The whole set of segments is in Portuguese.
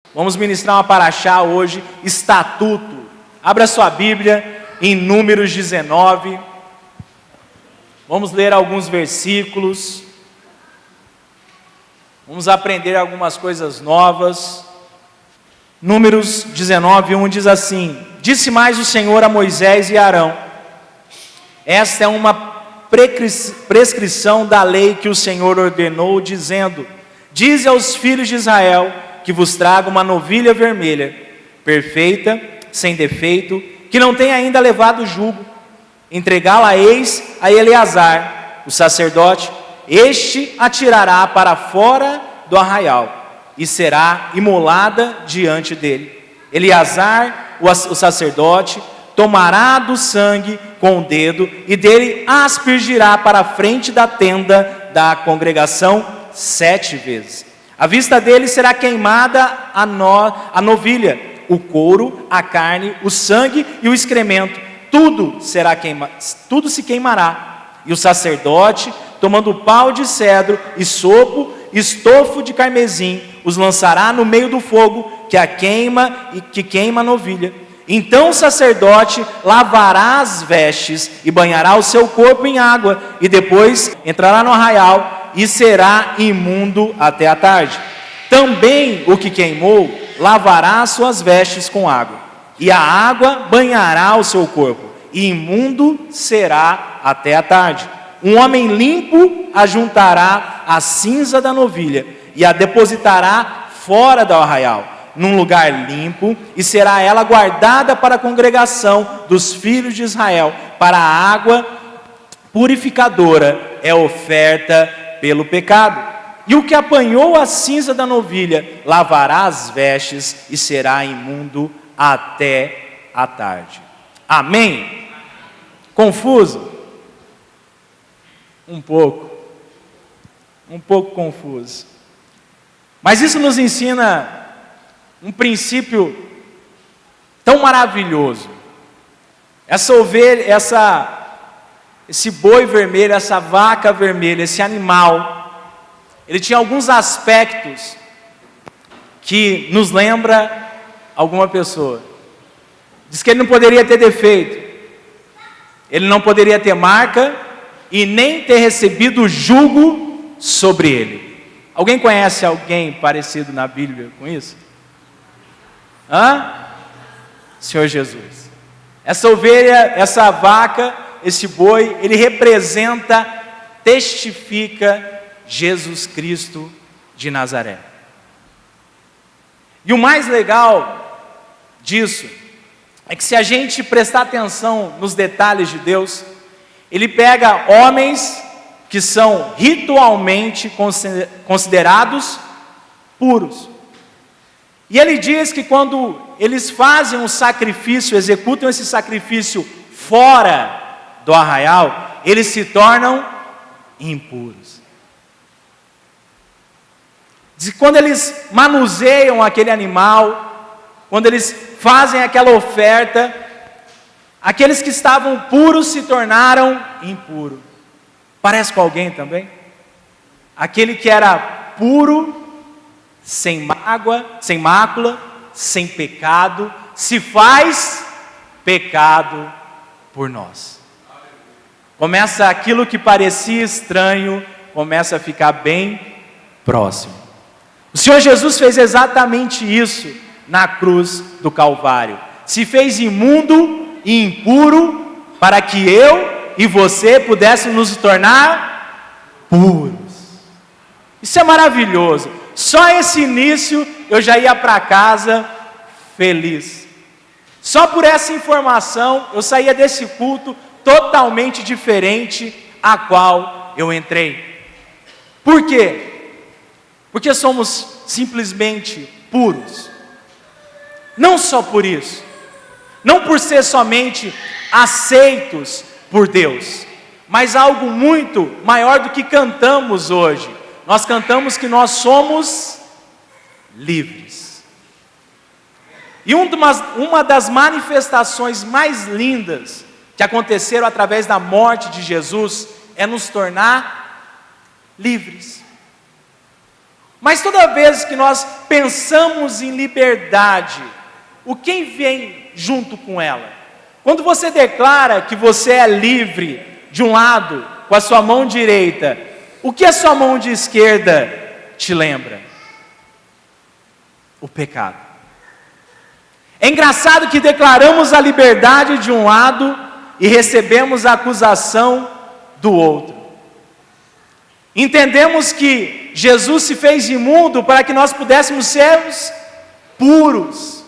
Vamos ministrar uma paraxá hoje, estatuto. Abra sua Bíblia em Números 19. Vamos ler alguns versículos. Vamos aprender algumas coisas novas. Números 19, 1 diz assim: Disse mais o Senhor a Moisés e a Arão: Esta é uma prescrição da lei que o Senhor ordenou, dizendo: Dize aos filhos de Israel que vos traga uma novilha vermelha, perfeita, sem defeito, que não tenha ainda levado jugo. Entregá-la-eis a Eleazar, o sacerdote. Este a tirará para fora do arraial e será imolada diante dele. Eleazar, o sacerdote, tomará do sangue com o dedo e dele aspergirá para a frente da tenda da congregação 7 vezes. À vista dele será queimada a novilha, o couro, a carne, o sangue e o excremento. Tudo se queimará. E o sacerdote, tomando pau de cedro e estofo de carmesim, os lançará no meio do fogo que queima a novilha. Então o sacerdote lavará as vestes e banhará o seu corpo em água, e depois entrará no arraial e será imundo até a tarde. Também o que queimou lavará as suas vestes com água, e a água banhará o seu corpo, e imundo será até a tarde. Um homem limpo ajuntará a cinza da novilha e a depositará fora do arraial, num lugar limpo, e será ela guardada para a congregação dos filhos de Israel, para a água purificadora, é oferta pelo pecado. E o que apanhou a cinza da novilha lavará as vestes e será imundo até a tarde. Amém? Confuso? Um pouco confuso. Mas isso nos ensina um princípio tão maravilhoso. Essa ovelha, esse boi vermelho, essa vaca vermelha, esse animal, ele tinha alguns aspectos que nos lembra alguma pessoa. Diz que ele não poderia ter defeito, ele não poderia ter marca e nem ter recebido jugo sobre ele. Alguém conhece alguém parecido na Bíblia com isso? Senhor Jesus. Essa ovelha, essa vaca, esse boi, ele representa, testifica Jesus Cristo de Nazaré. E o mais legal disso é que, se a gente prestar atenção nos detalhes de Deus, ele pega homens que são ritualmente considerados puros. E ele diz que quando eles fazem um sacrifício, executam esse sacrifício fora do arraial, eles se tornam impuros. Diz que quando eles manuseiam aquele animal, quando eles fazem aquela oferta, aqueles que estavam puros se tornaram impuros. Parece com alguém também? Aquele que era puro, sem mágoa, sem mácula, sem pecado, se faz pecado por nós. Começa aquilo que parecia estranho, começa a ficar bem próximo. O Senhor Jesus fez exatamente isso na cruz do Calvário. Se fez imundo e impuro para que eu e você pudéssemos nos tornar puros. Isso é maravilhoso. Só esse início eu já ia para casa feliz. Só por essa informação eu saía desse culto totalmente diferente a qual eu entrei. Por quê? Porque somos simplesmente puros. Não só por isso, não por ser somente aceitos por Deus, mas algo muito maior do que cantamos hoje. Nós cantamos que nós somos livres. E uma das manifestações mais lindas que aconteceram através da morte de Jesus é nos tornar livres. Mas toda vez que nós pensamos em liberdade, o que vem junto com ela? Quando você declara que você é livre de um lado, com a sua mão direita, o que a sua mão de esquerda te lembra? O pecado. É engraçado que declaramos a liberdade de um lado e recebemos a acusação do outro. Entendemos que Jesus se fez imundo para que nós pudéssemos sermos puros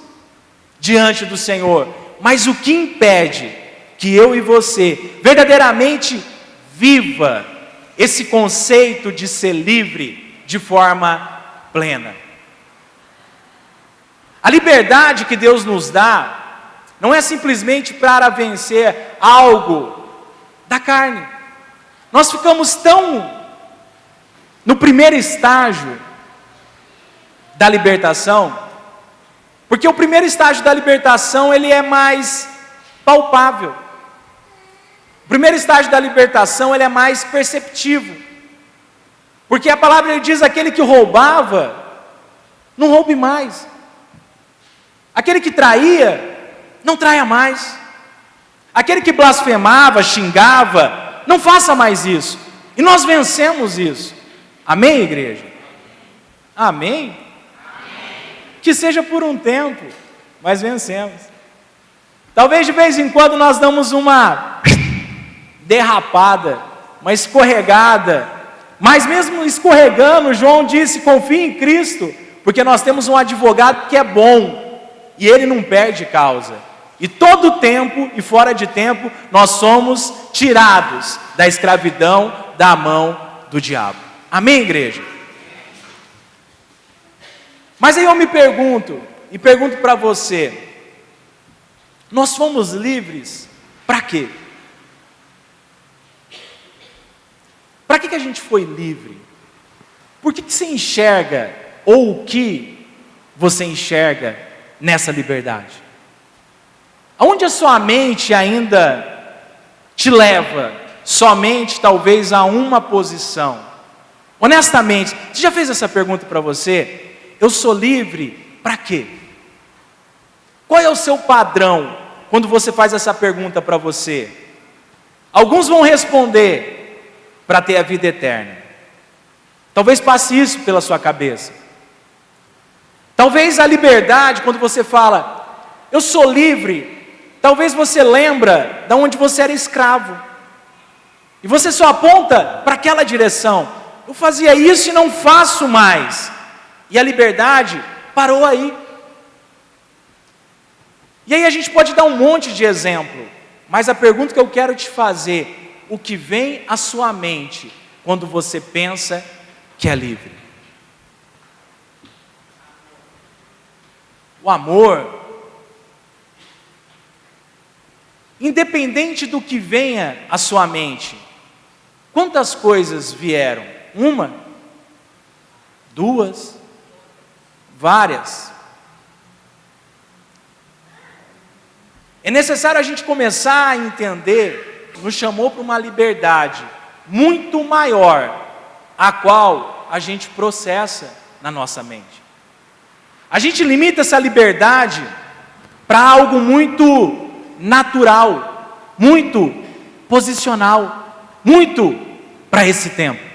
diante do Senhor. Mas o que impede que eu e você verdadeiramente viva esse conceito de ser livre de forma plena? A liberdade que Deus nos dá não é simplesmente para vencer algo da carne. Nós ficamos tão no primeiro estágio da libertação, porque o primeiro estágio da libertação ele é mais palpável. O primeiro estágio da libertação ele é mais perceptivo, porque a palavra diz: aquele que roubava, não roube mais. Aquele que traía, não traia mais. Aquele que blasfemava, xingava, não faça mais isso. E nós vencemos isso. Amém, igreja? Amém? Amém. Que seja por um tempo, mas vencemos. Talvez de vez em quando nós damos uma derrapada, uma escorregada, mas mesmo escorregando, João disse: confie em Cristo, porque nós temos um advogado que é bom, e ele não perde causa. E todo tempo e fora de tempo, nós somos tirados da escravidão da mão do diabo. Amém, igreja? Mas aí eu me pergunto, e pergunto para você: nós fomos livres para quê? Para que a gente foi livre? Por que você enxerga, ou o que você enxerga nessa liberdade? Aonde a sua mente ainda te leva somente talvez a uma posição? Honestamente, você já fez essa pergunta para você? Eu sou livre para quê? Qual é o seu padrão quando você faz essa pergunta para você? Alguns vão responder: para ter a vida eterna. Talvez passe isso pela sua cabeça. Talvez a liberdade, quando você fala, eu sou livre, talvez você lembra de onde você era escravo. E você só aponta para aquela direção. Eu fazia isso e não faço mais. E a liberdade parou aí. E aí a gente pode dar um monte de exemplo. Mas a pergunta que eu quero te fazer: o que vem à sua mente quando você pensa que é livre? O amor. Independente do que venha à sua mente, quantas coisas vieram? Uma? Duas? Várias? É necessário a gente começar a entender, nos chamou para uma liberdade muito maior, a qual a gente processa na nossa mente. A gente limita essa liberdade para algo muito natural, muito posicional, muito para esse tempo.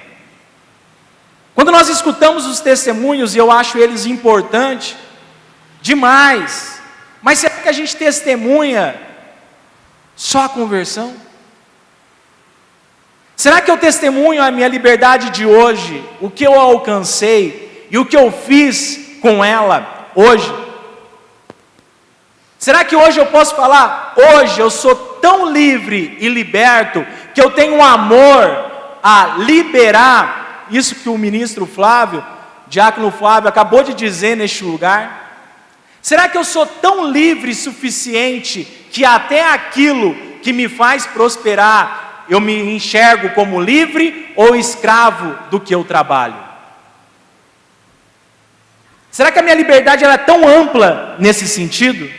Quando nós escutamos os testemunhos, e eu acho eles importantes demais, mas será que a gente testemunha só a conversão? Será que eu testemunho a minha liberdade de hoje, o que eu alcancei e o que eu fiz com ela hoje? Será que hoje eu posso falar, hoje eu sou tão livre e liberto, que eu tenho um amor a liberar isso que o ministro Flávio, diácono Flávio, acabou de dizer neste lugar? Será que eu sou tão livre e suficiente, que até aquilo que me faz prosperar, eu me enxergo como livre ou escravo do que eu trabalho? Será que a minha liberdade ela é tão ampla nesse sentido?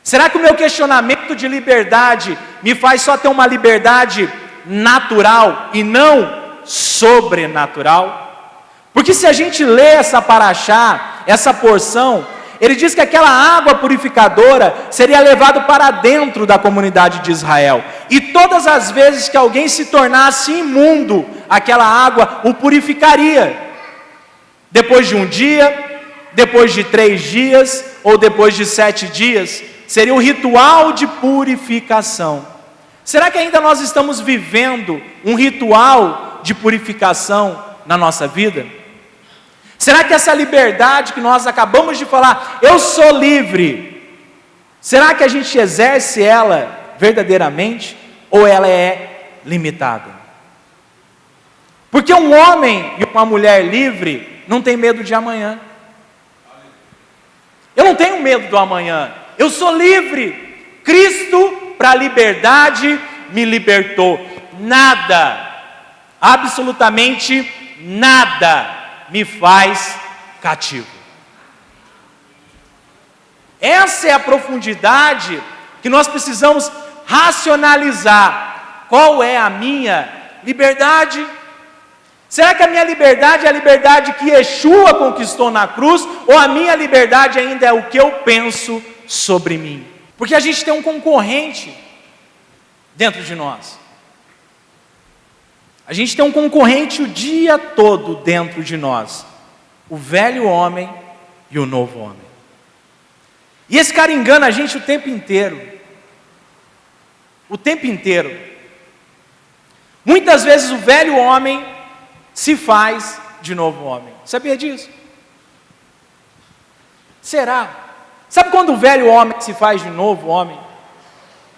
Será que o meu questionamento de liberdade me faz só ter uma liberdade natural e não sobrenatural? Porque se a gente lê essa paraxá, essa porção, ele diz que aquela água purificadora seria levada para dentro da comunidade de Israel. E todas as vezes que alguém se tornasse imundo, aquela água o purificaria. Depois de um dia, depois de 3 dias, ou depois de 7 dias, seria o ritual de purificação. Será que ainda nós estamos vivendo um ritual de purificação na nossa vida? Será que essa liberdade que nós acabamos de falar, eu sou livre, será que a gente exerce ela verdadeiramente, ou ela é limitada? Porque um homem e uma mulher livre não tem medo de amanhã. Eu não tenho medo do amanhã, eu sou livre. Cristo, para a liberdade, me libertou. Nada, absolutamente nada, me faz cativo. Essa é a profundidade que nós precisamos racionalizar. Qual é a minha liberdade? Será que a minha liberdade é a liberdade que Yeshua conquistou na cruz? Ou a minha liberdade ainda é o que eu penso sobre mim? Porque a gente tem um concorrente dentro de nós. A gente tem um concorrente o dia todo dentro de nós. O velho homem e o novo homem. E esse cara engana a gente o tempo inteiro. O tempo inteiro. Muitas vezes o velho homem se faz de novo homem. Sabia disso? Será? Sabe quando o velho homem se faz de novo homem?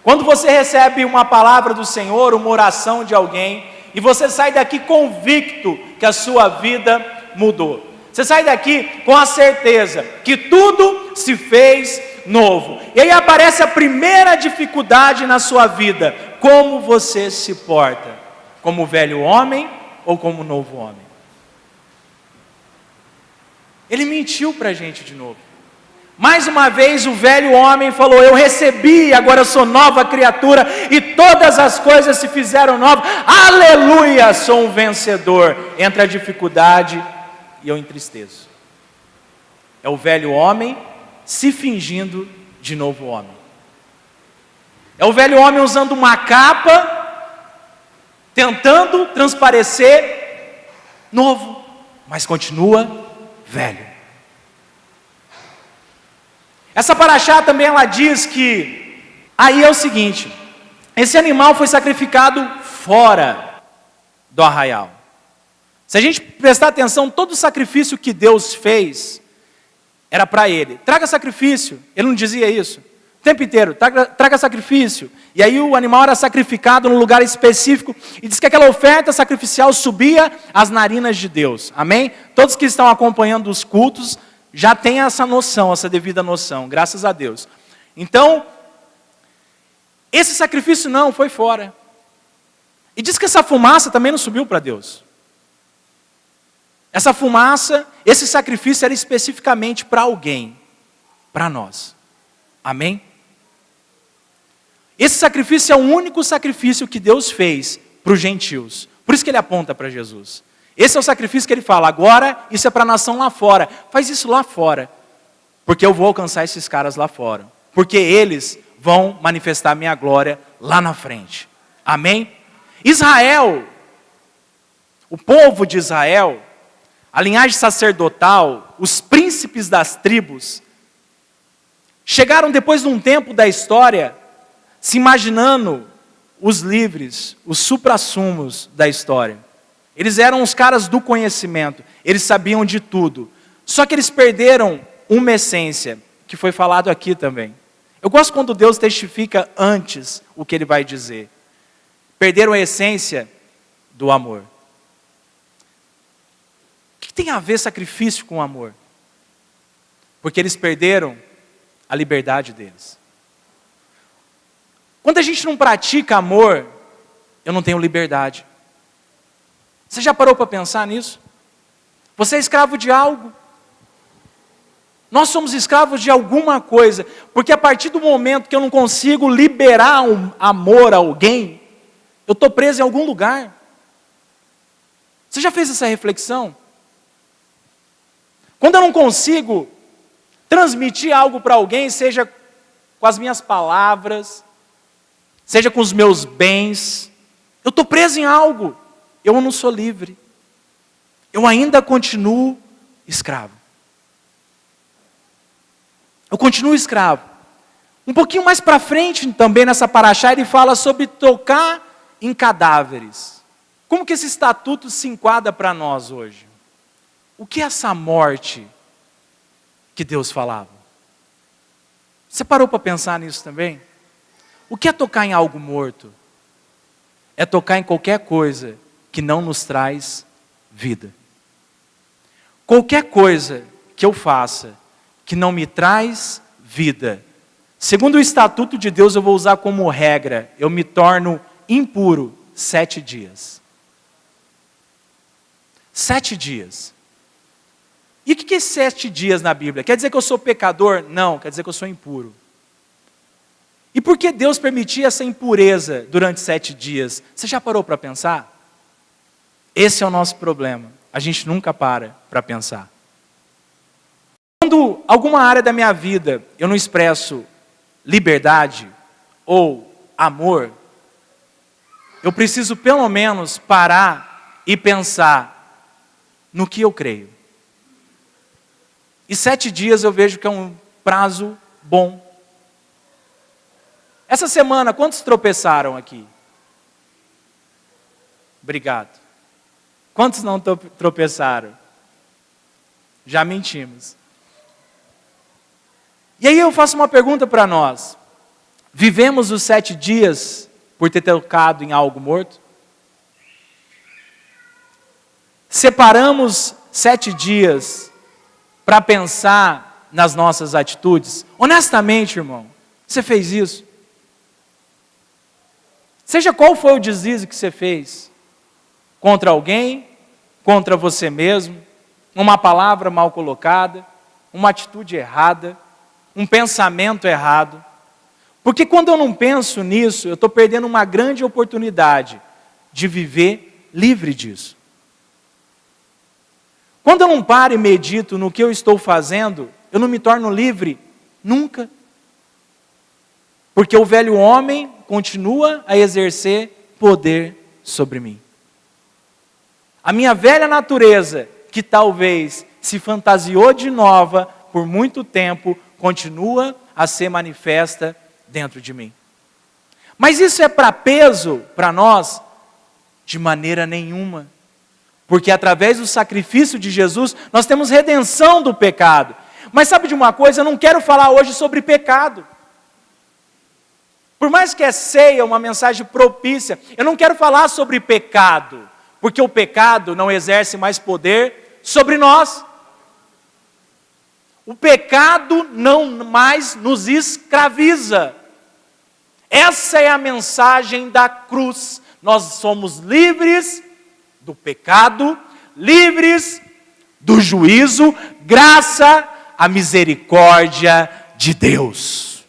Quando você recebe uma palavra do Senhor, uma oração de alguém, e você sai daqui convicto que a sua vida mudou. Você sai daqui com a certeza que tudo se fez novo. E aí aparece a primeira dificuldade na sua vida. Como você se porta? Como velho homem ou como novo homem? Ele mentiu para a gente de novo. Mais uma vez o velho homem falou: eu recebi, agora eu sou nova criatura, e todas as coisas se fizeram novas, aleluia, sou um vencedor. Entra a dificuldade e eu entristeço. É o velho homem se fingindo de novo homem. É o velho homem usando uma capa, tentando transparecer novo, mas continua velho. Essa paraxá também ela diz que aí é o seguinte: esse animal foi sacrificado fora do arraial. Se a gente prestar atenção, todo o sacrifício que Deus fez era para ele. Traga sacrifício, ele não dizia isso o tempo inteiro, traga sacrifício. E aí o animal era sacrificado num lugar específico, e diz que aquela oferta sacrificial subia às narinas de Deus. Amém? Todos que estão acompanhando os cultos já têm essa noção, essa devida noção, graças a Deus. Então, esse sacrifício não, foi fora. E diz que essa fumaça também não subiu para Deus. Essa fumaça, esse sacrifício era especificamente para alguém, para nós. Amém? Esse sacrifício é o único sacrifício que Deus fez para os gentios. Por isso que ele aponta para Jesus. Esse é o sacrifício que ele fala: agora isso é para a nação lá fora. Faz isso lá fora, porque eu vou alcançar esses caras lá fora. Porque eles vão manifestar minha glória lá na frente. Amém? Israel, o povo de Israel, a linhagem sacerdotal, os príncipes das tribos, chegaram depois de um tempo da história, se imaginando os livres, os suprassumos da história. Eles eram os caras do conhecimento, eles sabiam de tudo. Só que eles perderam uma essência, que foi falado aqui também. Eu gosto quando Deus testifica antes o que ele vai dizer. Perderam a essência do amor. O que tem a ver sacrifício com amor? Porque eles perderam a liberdade deles. Quando a gente não pratica amor, eu não tenho liberdade. Você já parou para pensar nisso? Você é escravo de algo. Nós somos escravos de alguma coisa, porque a partir do momento que eu não consigo liberar um amor a alguém, eu estou preso em algum lugar. Você já fez essa reflexão? Quando eu não consigo transmitir algo para alguém, seja com as minhas palavras, seja com os meus bens, eu estou preso em algo, eu não sou livre. Eu ainda continuo escravo. Eu continuo escravo. Um pouquinho mais para frente, também nessa paraxá, ele fala sobre tocar em cadáveres. Como que esse estatuto se enquadra para nós hoje? O que é essa morte que Deus falava? Você parou para pensar nisso também? O que é tocar em algo morto? É tocar em qualquer coisa que não nos traz vida. Qualquer coisa que eu faça que não me traz vida, segundo o estatuto de Deus, eu vou usar como regra, eu me torno impuro 7 dias. 7 dias. E o que é 7 dias na Bíblia? Quer dizer que eu sou pecador? Não, quer dizer que eu sou impuro. E por que Deus permitia essa impureza durante 7 dias? Você já parou para pensar? Esse é o nosso problema. A gente nunca para pensar. Quando alguma área da minha vida eu não expresso liberdade ou amor, eu preciso pelo menos parar e pensar no que eu creio. E 7 dias eu vejo que é um prazo bom. Essa semana, quantos tropeçaram aqui? Obrigado. Quantos não tropeçaram? Já mentimos. E aí eu faço uma pergunta para nós. Vivemos os 7 dias por ter tocado em algo morto? Separamos 7 dias para pensar nas nossas atitudes? Honestamente, irmão, você fez isso? Seja qual foi o deslize que você fez, contra alguém, contra você mesmo, uma palavra mal colocada, uma atitude errada, um pensamento errado. Porque quando eu não penso nisso, eu estou perdendo uma grande oportunidade de viver livre disso. Quando eu não paro e medito no que eu estou fazendo, eu não me torno livre nunca. Porque o velho homem continua a exercer poder sobre mim. A minha velha natureza, que talvez se fantasiou de nova por muito tempo, continua a ser manifesta dentro de mim. Mas isso é para peso para nós? De maneira nenhuma. Porque através do sacrifício de Jesus, nós temos redenção do pecado. Mas sabe de uma coisa? Eu não quero falar hoje sobre pecado. Por mais que a ceia, uma mensagem propícia, eu não quero falar sobre pecado, porque o pecado não exerce mais poder sobre nós. O pecado não mais nos escraviza. Essa é a mensagem da cruz. Nós somos livres do pecado, livres do juízo, graças à misericórdia de Deus.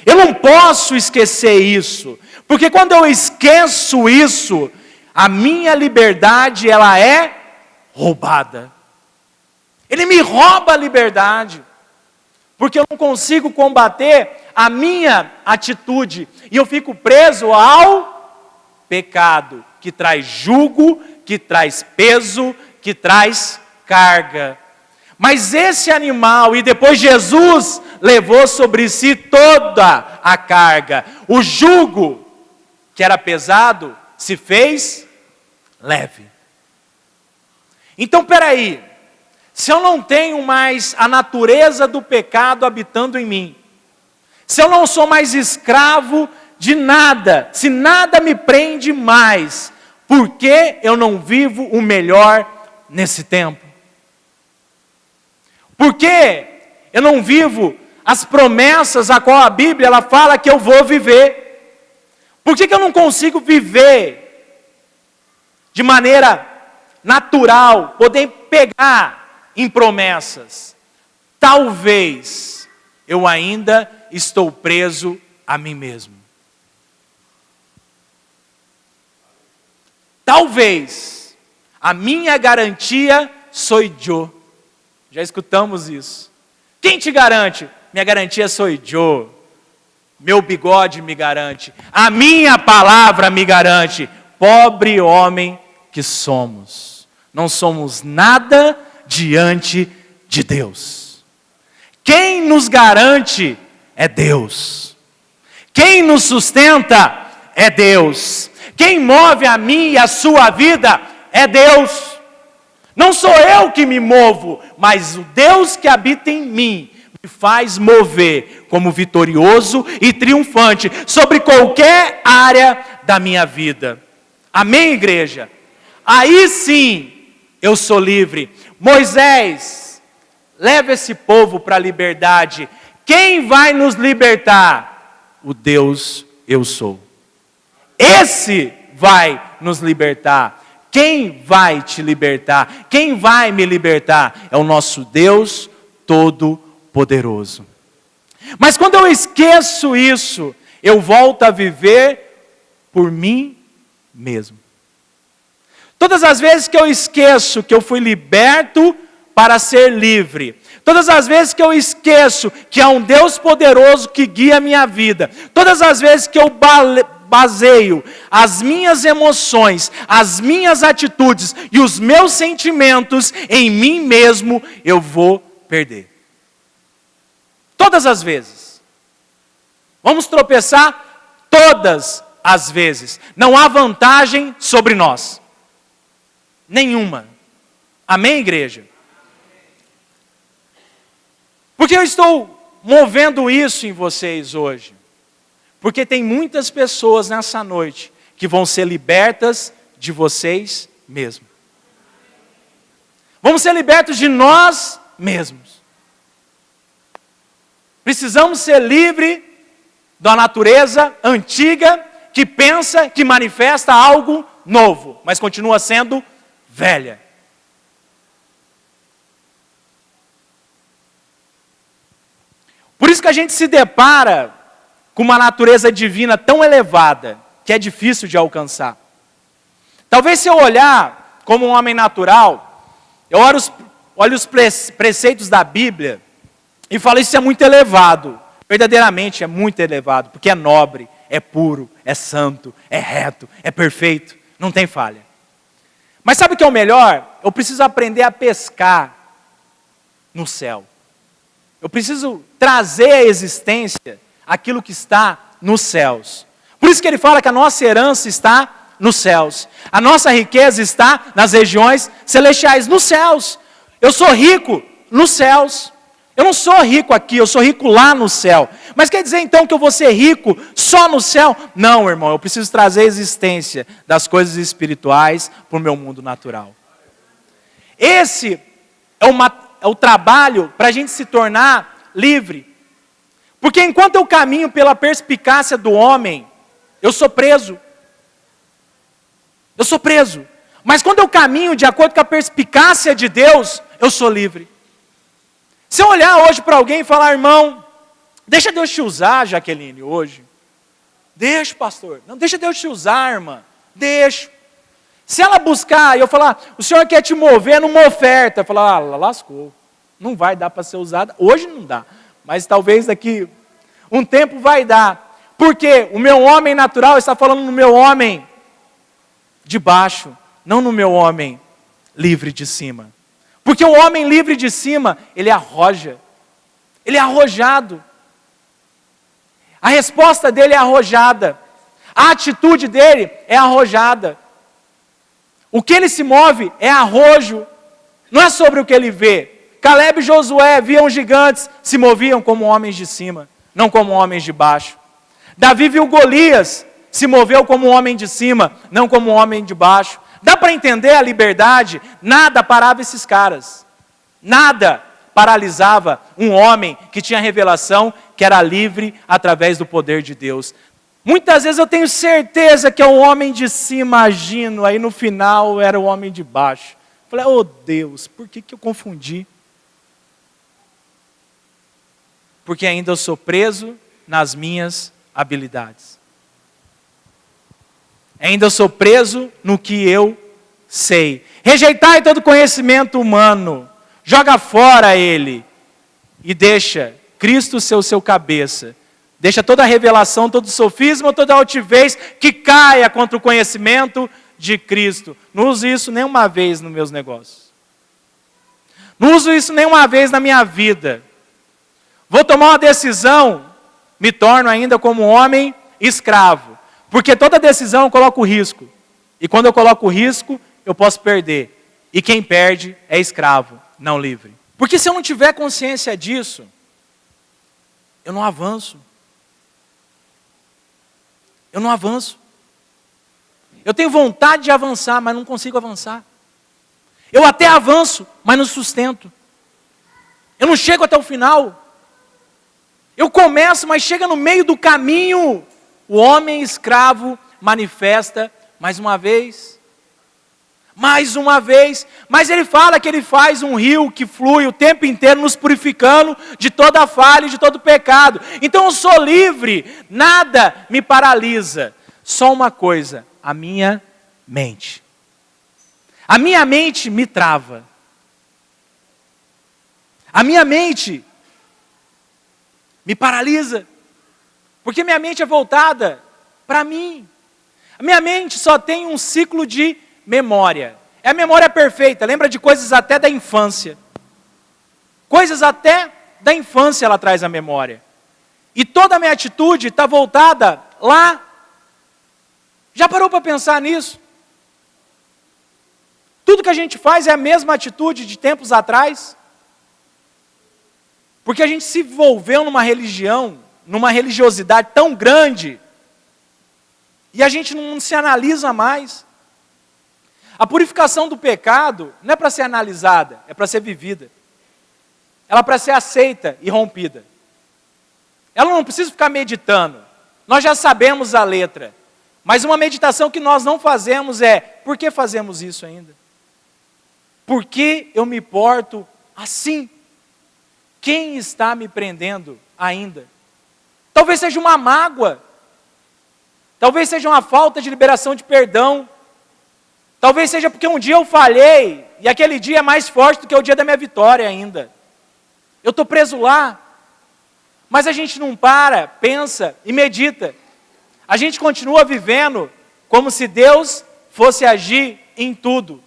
Eu não posso esquecer isso, porque quando eu esqueço isso, a minha liberdade, ela é roubada. Ele me rouba a liberdade, porque eu não consigo combater a minha atitude, e eu fico preso ao pecado, que traz jugo, que traz peso, que traz carga. Mas esse animal, e depois Jesus levou sobre si toda a carga. O jugo, que era pesado, se fez leve. Então, peraí, se eu não tenho mais a natureza do pecado habitando em mim, se eu não sou mais escravo de nada, se nada me prende mais, por que eu não vivo o melhor nesse tempo? Por que eu não vivo as promessas a qual a Bíblia ela fala que eu vou viver? Por que eu não consigo viver de maneira natural, poder pegar em promessas? Talvez eu ainda estou preso a mim mesmo. Talvez a minha garantia sou eu. Já escutamos isso. Quem te garante? Minha garantia sou eu. Meu bigode me garante. A minha palavra me garante. Pobre homem que somos. Não somos nada diante de Deus. Quem nos garante é Deus. Quem nos sustenta é Deus. Quem move a minha e a sua vida é Deus. Não sou eu que me movo, mas o Deus que habita em mim me faz mover como vitorioso e triunfante sobre qualquer área da minha vida. Amém, igreja? Aí sim eu sou livre. Moisés, leva esse povo para a liberdade. Quem vai nos libertar? O Deus eu sou. Esse vai nos libertar. Quem vai te libertar? Quem vai me libertar? É o nosso Deus Todo-Poderoso. Mas quando eu esqueço isso, eu volto a viver por mim mesmo. Todas as vezes que eu esqueço que eu fui liberto para ser livre, todas as vezes que eu esqueço que há um Deus poderoso que guia a minha vida, todas as vezes que eu baseio as minhas emoções, as minhas atitudes e os meus sentimentos em mim mesmo, eu vou perder. Todas as vezes. Vamos tropeçar todas as vezes. Não há vantagem sobre nós. Nenhuma. Amém, igreja? Porque eu estou movendo isso em vocês hoje? Porque tem muitas pessoas nessa noite que vão ser libertas de vocês mesmos. Vamos ser libertos de nós mesmos. Precisamos ser livres da natureza antiga que pensa, que manifesta algo novo, mas continua sendo velha. Por isso que a gente se depara com uma natureza divina tão elevada, que é difícil de alcançar. Talvez se eu olhar como um homem natural, eu olho os preceitos da Bíblia e falo, isso é muito elevado. Verdadeiramente é muito elevado, porque é nobre, é puro, é santo, é reto, é perfeito, não tem falha. Mas sabe o que é o melhor? Eu preciso aprender a pescar no céu. Eu preciso trazer à existência aquilo que está nos céus. Por isso que ele fala que a nossa herança está nos céus. A nossa riqueza está nas regiões celestiais, nos céus. Eu sou rico nos céus. Eu não sou rico aqui, eu sou rico lá no céu. Mas quer dizer então que eu vou ser rico só no céu? Não, irmão, eu preciso trazer a existência das coisas espirituais para o meu mundo natural. Esse é o trabalho para a gente se tornar livre. Porque enquanto eu caminho pela perspicácia do homem, eu sou preso. Eu sou preso. Mas quando eu caminho de acordo com a perspicácia de Deus, eu sou livre. Se eu olhar hoje para alguém e falar, irmão, deixa Deus te usar, Jaqueline, hoje. Deixa, pastor. Não, deixa Deus te usar, irmã. Deixa. Se ela buscar e eu falar, o Senhor quer te mover numa oferta, eu falar, lascou. Não vai dar para ser usada. Hoje não dá. Mas talvez daqui um tempo vai dar. Porque o meu homem natural está falando no meu homem de baixo, não no meu homem livre de cima. Porque o homem livre de cima, ele arroja. Ele é arrojado. A resposta dele é arrojada. A atitude dele é arrojada. O que ele se move é arrojo. Não é sobre o que ele vê. Caleb e Josué viam gigantes, se moviam como homens de cima, não como homens de baixo. Davi viu Golias, se moveu como homem de cima, não como homem de baixo. Dá para entender a liberdade? Nada parava esses caras. Nada paralisava um homem que tinha revelação, que era livre através do poder de Deus. Muitas vezes eu tenho certeza que é o homem de cima agindo, aí no final era o homem de baixo. Falei, oh Deus, por que eu confundi? Porque ainda eu sou preso nas minhas habilidades. Ainda eu sou preso no que eu sei. Rejeitai todo conhecimento humano. Joga fora ele e deixa Cristo ser o seu cabeça. Deixa toda a revelação, todo o sofisma, toda a altivez que caia contra o conhecimento de Cristo. Não uso isso nenhuma vez nos meus negócios. Não uso isso nenhuma vez na minha vida. Vou tomar uma decisão, me torno ainda como um homem escravo. Porque toda decisão eu coloco risco. E quando eu coloco risco, eu posso perder. E quem perde é escravo, não livre. Porque se eu não tiver consciência disso, eu não avanço. Eu não avanço. Eu tenho vontade de avançar, mas não consigo avançar. Eu até avanço, mas não sustento. Eu não chego até o final. Eu começo, mas chega no meio do caminho. O homem escravo manifesta mais uma vez. Mais uma vez. Mas ele fala que ele faz um rio que flui o tempo inteiro nos purificando de toda a falha e de todo pecado. Então eu sou livre, nada me paralisa. Só uma coisa, a minha mente. A minha mente me trava. A minha mente me paralisa. Porque minha mente é voltada para mim. A minha mente só tem um ciclo de memória. É a memória perfeita. Lembra de coisas até da infância. Coisas até da infância ela traz a memória. E toda a minha atitude está voltada lá. Já parou para pensar nisso? Tudo que a gente faz é a mesma atitude de tempos atrás. Porque a gente se envolveu numa religião, numa religiosidade tão grande, e a gente não se analisa mais. A purificação do pecado não é para ser analisada, é para ser vivida. Ela é para ser aceita e rompida. Ela não precisa ficar meditando. Nós já sabemos a letra. Mas uma meditação que nós não fazemos é, por que fazemos isso ainda? Por que eu me porto assim? Quem está me prendendo ainda? Talvez seja uma mágoa. Talvez seja uma falta de liberação de perdão. Talvez seja porque um dia eu falhei, e aquele dia é mais forte do que o dia da minha vitória ainda. Eu estou preso lá. Mas a gente não para, pensa e medita. A gente continua vivendo como se Deus fosse agir em tudo.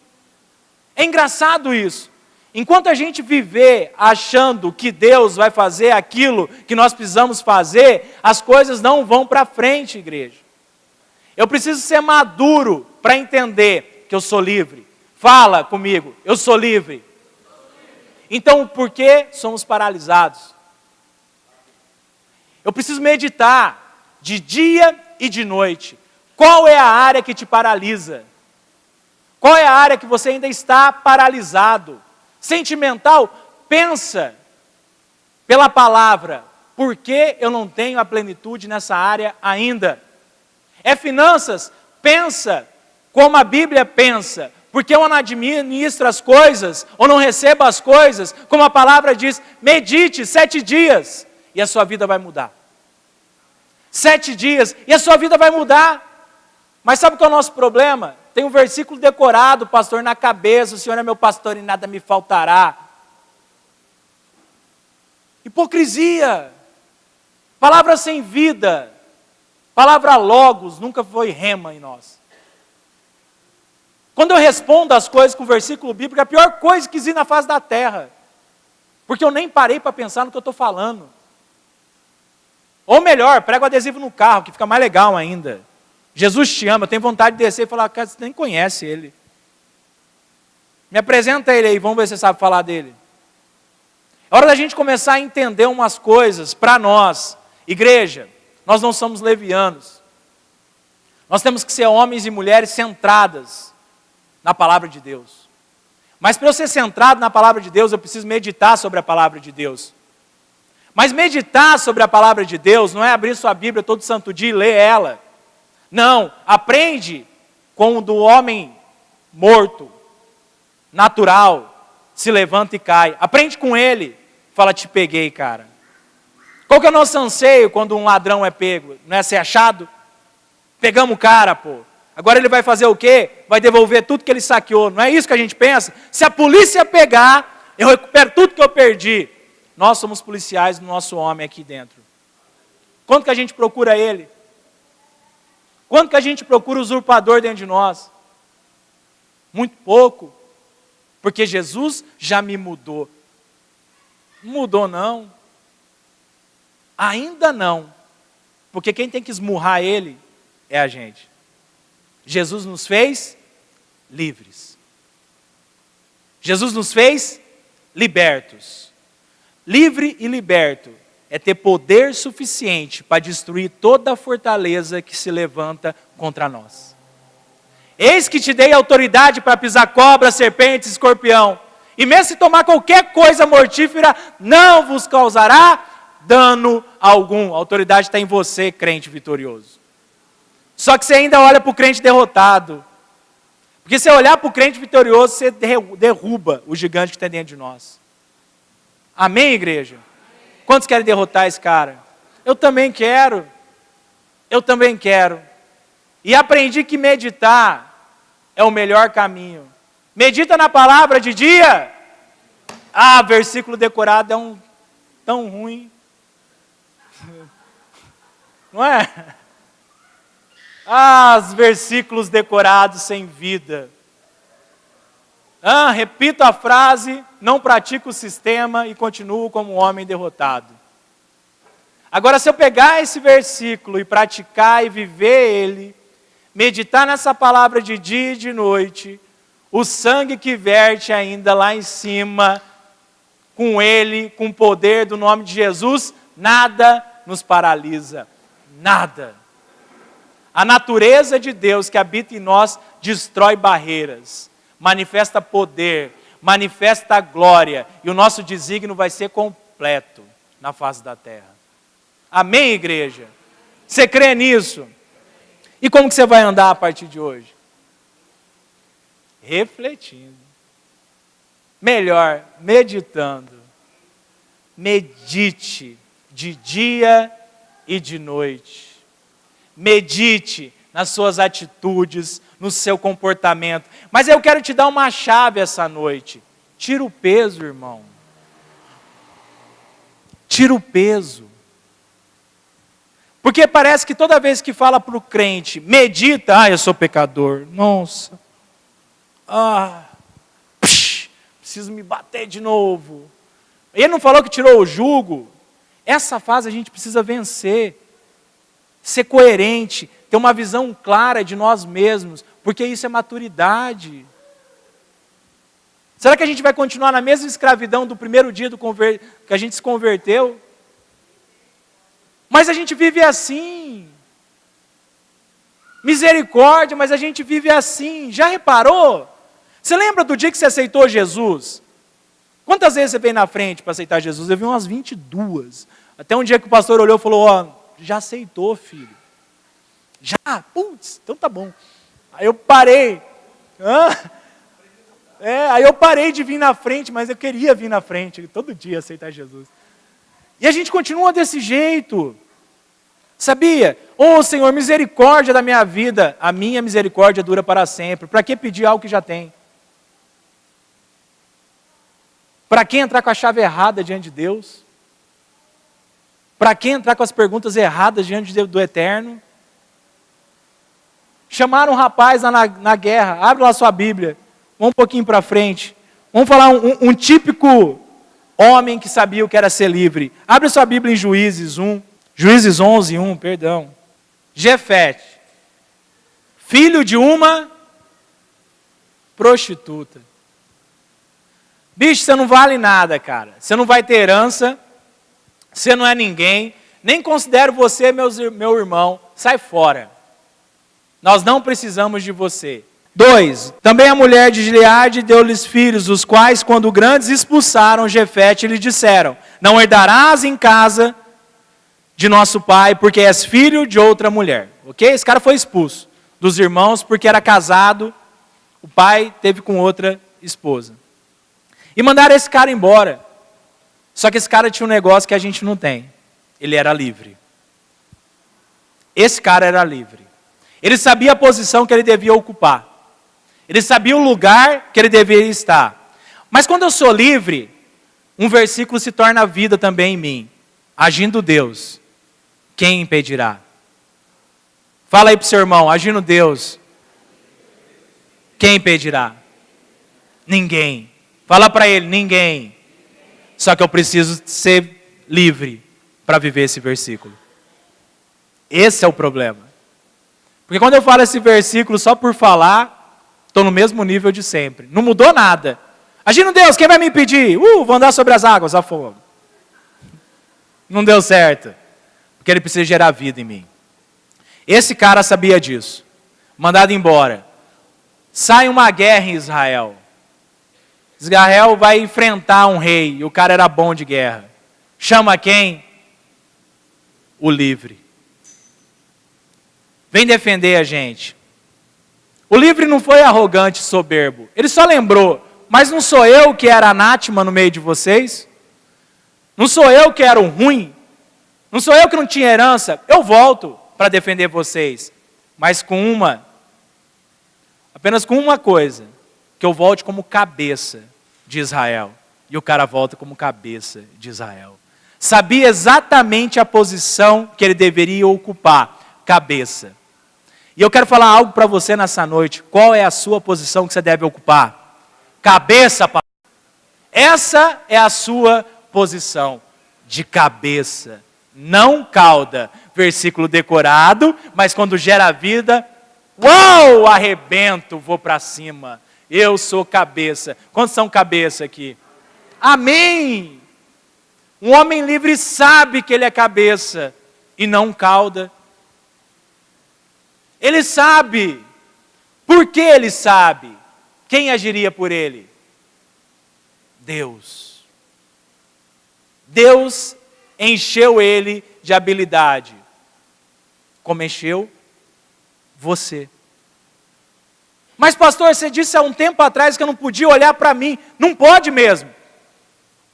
É engraçado isso. Enquanto a gente viver achando que Deus vai fazer aquilo que nós precisamos fazer, as coisas não vão para frente, igreja. Eu preciso ser maduro para entender que eu sou livre. Fala comigo, eu sou livre. Então, por que somos paralisados? Eu preciso meditar de dia e de noite. Qual é a área que te paralisa? Qual é a área que você ainda está paralisado? Sentimental? Pensa pela palavra. Por que eu não tenho a plenitude nessa área ainda? É finanças? Pensa como a Bíblia pensa. Porque eu não administro as coisas, ou não recebo as coisas, como a palavra diz, medite 7 dias, e a sua vida vai mudar. 7 dias, e a sua vida vai mudar. Mas sabe qual é o nosso problema? Tem um versículo decorado, pastor, na cabeça, o Senhor é meu pastor e nada me faltará. Hipocrisia, palavra sem vida, palavra logos, nunca foi rema em nós. Quando eu respondo as coisas com o versículo bíblico, é a pior coisa que existe na face da terra. Porque eu nem parei para pensar no que eu estou falando. Ou melhor, prego adesivo no carro, que fica mais legal ainda. Jesus te ama, eu tenho vontade de descer e falar, cara, você nem conhece ele. Me apresenta ele aí, vamos ver se você sabe falar dele. É hora da gente começar a entender umas coisas para nós. Igreja, nós não somos levianos. Nós temos que ser homens e mulheres centradas na palavra de Deus. Mas para eu ser centrado na palavra de Deus, eu preciso meditar sobre a palavra de Deus. Mas meditar sobre a palavra de Deus não é abrir sua Bíblia todo santo dia e ler ela. Não, aprende com o do homem morto, natural, se levanta e cai. Aprende com ele, fala, te peguei, cara. Qual que é o nosso anseio quando um ladrão é pego? Não é ser achado? Pegamos o cara, pô. Agora ele vai fazer o quê? Vai devolver tudo que ele saqueou. Não é isso que a gente pensa? Se a polícia pegar, eu recupero tudo que eu perdi. Nós somos policiais do nosso homem aqui dentro. Quanto que a gente procura ele? Quanto que a gente procura o usurpador dentro de nós? Muito pouco. Porque Jesus já me mudou. Não mudou não. Ainda não. Porque quem tem que esmurrar ele é a gente. Jesus nos fez livres. Jesus nos fez libertos. Livre e liberto é ter poder suficiente para destruir toda a fortaleza que se levanta contra nós. Eis que te dei autoridade para pisar cobra, serpente, escorpião. E mesmo se tomar qualquer coisa mortífera, não vos causará dano algum. A autoridade está em você, crente vitorioso. Só que você ainda olha para o crente derrotado. Porque se olhar para o crente vitorioso, você derruba o gigante que está dentro de nós. Amém, igreja? Quantos querem derrotar esse cara? Eu também quero. Eu também quero. E aprendi que meditar é o melhor caminho. Medita na palavra de dia. Ah, versículo decorado é tão ruim. Não é? Ah, os versículos decorados sem vida. Repito a frase, não pratico o sistema e continuo como um homem derrotado. Agora, se eu pegar esse versículo e praticar e viver ele, meditar nessa palavra de dia e de noite, o sangue que verte ainda lá em cima, com ele, com o poder do nome de Jesus, nada nos paralisa. Nada. A natureza de Deus que habita em nós destrói barreiras, manifesta poder, manifesta glória, e o nosso desígnio vai ser completo na face da terra. Amém, igreja? Você crê nisso? E como que você vai andar a partir de hoje? Refletindo. Melhor, meditando. Medite de dia e de noite. Medite nas suas atitudes, no seu comportamento. Mas eu quero te dar uma chave essa noite. Tira o peso, irmão. Tira o peso. Porque parece que toda vez que fala para o crente, medita, eu sou pecador. Nossa. Preciso me bater de novo. Ele não falou que tirou o jugo? Essa fase a gente precisa vencer. Ser coerente, ter uma visão clara de nós mesmos, porque isso é maturidade. Será que a gente vai continuar na mesma escravidão do primeiro dia que a gente se converteu? Mas a gente vive assim. Misericórdia, mas a gente vive assim. Já reparou? Você lembra do dia que você aceitou Jesus? Quantas vezes você veio na frente para aceitar Jesus? Eu vi umas 22. Até um dia que o pastor olhou e falou, já aceitou, filho. Já? Putz, então tá bom. Aí eu parei. Aí eu parei de vir na frente, mas eu queria vir na frente, todo dia aceitar Jesus. E a gente continua desse jeito. Sabia? Senhor, misericórdia da minha vida. A minha misericórdia dura para sempre. Para que pedir algo que já tem? Para que entrar com a chave errada diante de Deus? Para que entrar com as perguntas erradas diante do Eterno? Chamaram um rapaz lá na guerra. Abre lá a sua Bíblia. Vamos um pouquinho para frente. Vamos falar um típico homem que sabia o que era ser livre. Abre sua Bíblia em Juízes 1. Juízes 11, 1, perdão. Jefete, filho de uma prostituta. Bicho, você não vale nada, cara. Você não vai ter herança. Você não é ninguém. Nem considero você meu irmão. Sai fora. Nós não precisamos de você. 2. Também a mulher de Gileade deu-lhes filhos, os quais, quando grandes, expulsaram Jefete e lhe disseram, não herdarás em casa de nosso pai, porque és filho de outra mulher. Ok? Esse cara foi expulso dos irmãos porque era casado, o pai teve com outra esposa. E mandaram esse cara embora. Só que esse cara tinha um negócio que a gente não tem. Ele era livre. Esse cara era livre. Ele sabia a posição que ele devia ocupar. Ele sabia o lugar que ele deveria estar. Mas quando eu sou livre, um versículo se torna vida também em mim. Agindo Deus, quem impedirá? Fala aí para o seu irmão, agindo Deus, quem impedirá? Ninguém. Fala para ele, ninguém. Só que eu preciso ser livre para viver esse versículo. Esse é o problema. Porque quando eu falo esse versículo só por falar, estou no mesmo nível de sempre. Não mudou nada. Agindo Deus, quem vai me impedir? Vou andar sobre as águas, afogo. Não deu certo. Porque ele precisa gerar vida em mim. Esse cara sabia disso. Mandado embora. Sai uma guerra em Israel. Israel vai enfrentar um rei. E o cara era bom de guerra. Chama quem? O livre. Vem defender a gente. O livre não foi arrogante, soberbo. Ele só lembrou. Mas não sou eu que era anátema no meio de vocês? Não sou eu que era o ruim? Não sou eu que não tinha herança? Eu volto para defender vocês. Mas apenas com uma coisa. Que eu volte como cabeça de Israel. E o cara volta como cabeça de Israel. Sabia exatamente a posição que ele deveria ocupar. Cabeça. E eu quero falar algo para você nessa noite. Qual é a sua posição que você deve ocupar? Cabeça, papai. Essa é a sua posição de cabeça, não cauda. Versículo decorado, mas quando gera vida, uau, arrebento, vou para cima. Eu sou cabeça. Quantos são cabeça aqui? Amém. Um homem livre sabe que ele é cabeça e não cauda. Ele sabe. Por que ele sabe? Quem agiria por ele? Deus. Deus encheu ele de habilidade. Como encheu você. Mas pastor, você disse há um tempo atrás que eu não podia olhar para mim. Não pode mesmo.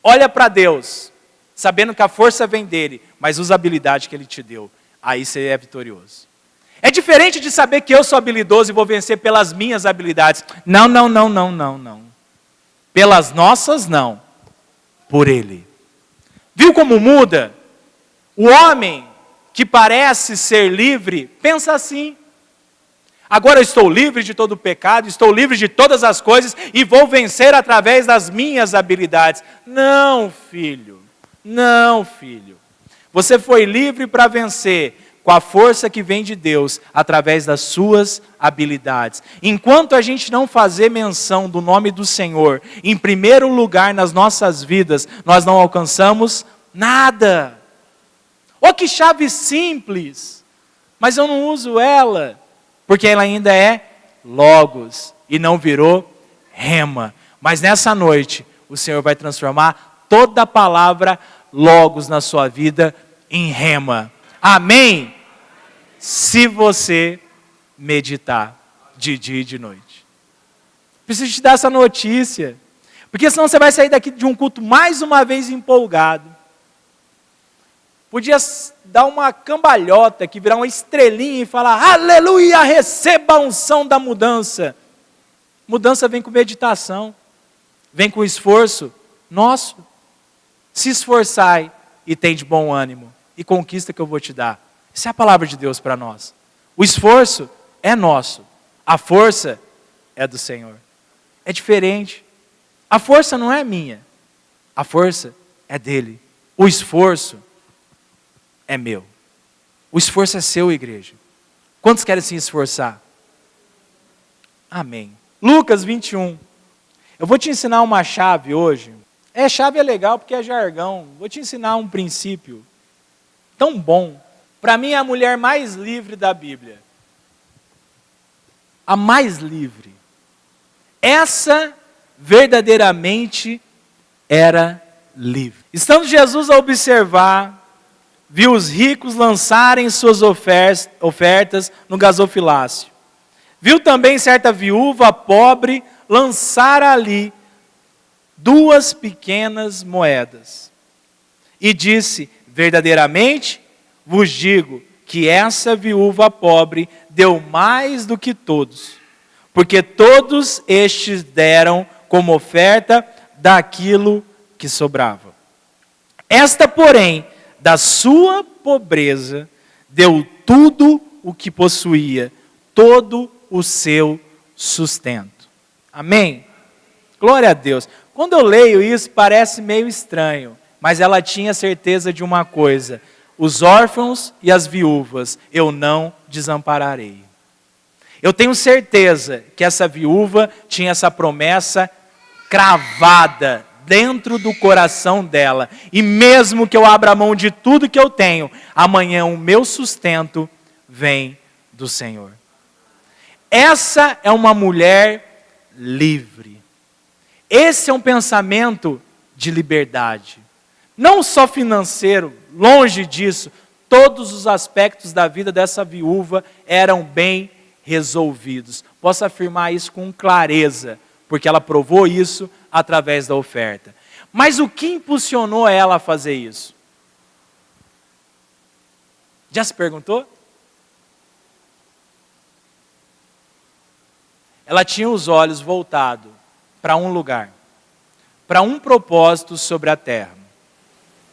Olha para Deus, sabendo que a força vem dele, mas usa a habilidade que ele te deu. Aí você é vitorioso. É diferente de saber que eu sou habilidoso e vou vencer pelas minhas habilidades. Não. Pelas nossas, não. Por Ele. Viu como muda? O homem que parece ser livre, pensa assim. Agora eu estou livre de todo o pecado, estou livre de todas as coisas e vou vencer através das minhas habilidades. Não, filho. Não, filho. Você foi livre para vencer com a força que vem de Deus, através das suas habilidades. Enquanto a gente não fazer menção do nome do Senhor, em primeiro lugar nas nossas vidas, nós não alcançamos nada. Oh, que chave simples! Mas eu não uso ela, porque ela ainda é logos, e não virou rema. Mas nessa noite, o Senhor vai transformar toda a palavra logos na sua vida em rema. Amém? Se você meditar de dia e de noite. Preciso te dar essa notícia. Porque senão você vai sair daqui de um culto mais uma vez empolgado. Podia dar uma cambalhota aqui, virar uma estrelinha e falar, aleluia, receba a unção da mudança. Mudança vem com meditação. Vem com esforço nosso. Se esforçai e tem de bom ânimo. E conquista que eu vou te dar. Essa é a palavra de Deus para nós. O esforço é nosso. A força é do Senhor. É diferente. A força não é minha. A força é dele. O esforço é meu. O esforço é seu, igreja. Quantos querem se esforçar? Amém. Lucas 21. Eu vou te ensinar uma chave hoje. Chave é legal porque é jargão. Vou te ensinar um princípio tão bom. Para mim é a mulher mais livre da Bíblia. A mais livre. Essa verdadeiramente era livre. Estando Jesus a observar, viu os ricos lançarem suas ofertas no gasofilácio. Viu também certa viúva pobre lançar ali 2 pequenas moedas. E disse, verdadeiramente vos digo que essa viúva pobre deu mais do que todos, porque todos estes deram como oferta daquilo que sobrava. Esta, porém, da sua pobreza, deu tudo o que possuía, todo o seu sustento. Amém? Glória a Deus. Quando eu leio isso, parece meio estranho, mas ela tinha certeza de uma coisa: os órfãos e as viúvas eu não desampararei. Eu tenho certeza que essa viúva tinha essa promessa cravada dentro do coração dela. E mesmo que eu abra mão de tudo que eu tenho, amanhã o meu sustento vem do Senhor. Essa é uma mulher livre. Esse é um pensamento de liberdade. Não só financeiro, longe disso. Todos os aspectos da vida dessa viúva eram bem resolvidos. Posso afirmar isso com clareza, porque ela provou isso através da oferta. Mas o que impulsionou ela a fazer isso? Já se perguntou? Ela tinha os olhos voltados para um lugar, para um propósito sobre a terra.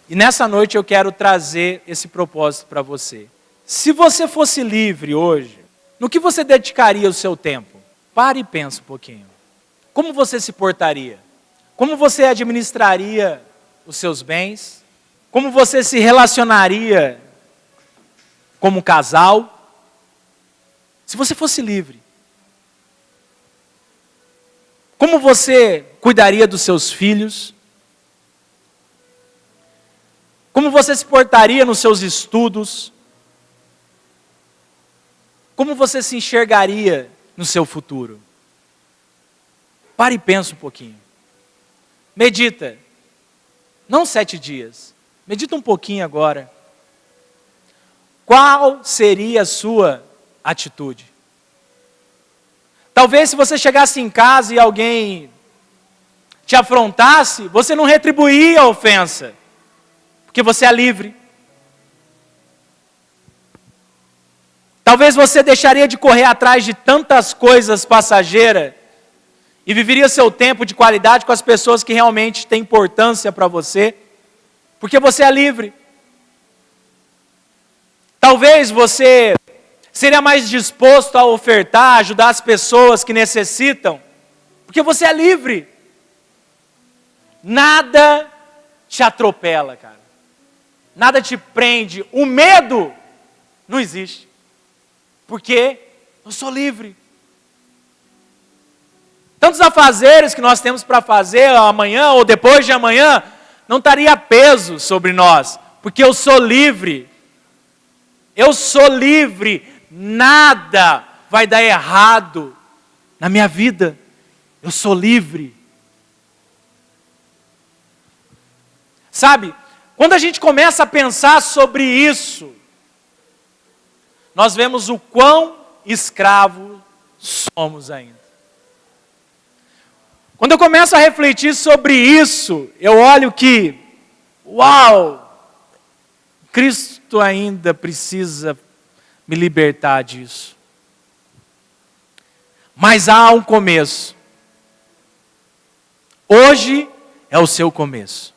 E nessa noite eu quero trazer esse propósito para você. Se você fosse livre hoje, no que você dedicaria o seu tempo? Pare e pense um pouquinho. Como você se portaria? Como você administraria os seus bens? Como você se relacionaria como casal? Se você fosse livre. Como você cuidaria dos seus filhos? Como você se portaria nos seus estudos? Como você se enxergaria no seu futuro? Pare e pense um pouquinho. Medita. Não 7 dias. Medita um pouquinho agora. Qual seria a sua atitude? Talvez se você chegasse em casa e alguém te afrontasse, você não retribuiria a ofensa, porque você é livre. Talvez você deixaria de correr atrás de tantas coisas passageiras e viveria seu tempo de qualidade com as pessoas que realmente têm importância para você, porque você é livre. Talvez você seria mais disposto a ofertar, ajudar as pessoas que necessitam, porque você é livre. Nada te atropela, cara. Nada te prende. O medo não existe, porque eu sou livre. Tantos afazeres que nós temos para fazer amanhã ou depois de amanhã, não estaria peso sobre nós, porque eu sou livre. Eu sou livre. Nada vai dar errado na minha vida. Eu sou livre. Sabe, quando a gente começa a pensar sobre isso, nós vemos o quão escravos somos ainda. Quando eu começo a refletir sobre isso, eu olho que, uau, Cristo ainda precisa me libertar disso. Mas há um começo. Hoje é o seu começo.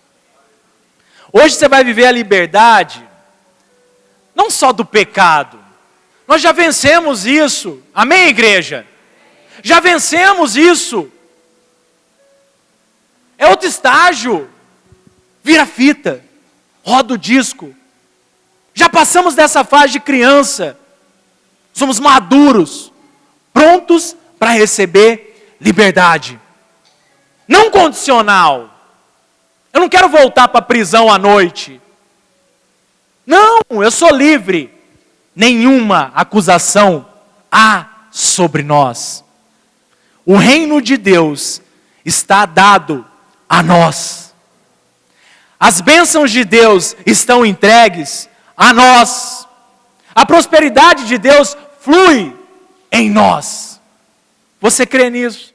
Hoje você vai viver a liberdade, não só do pecado. Nós já vencemos isso. Amém, igreja? Já vencemos isso. É outro estágio. Vira fita, roda o disco. Já passamos dessa fase de criança. Somos maduros, prontos para receber liberdade. Não condicional. Eu não quero voltar para a prisão à noite. Não, eu sou livre. Nenhuma acusação há sobre nós. O reino de Deus está dado a nós. As bênçãos de Deus estão entregues a nós. A prosperidade de Deus flui em nós. Você crê nisso?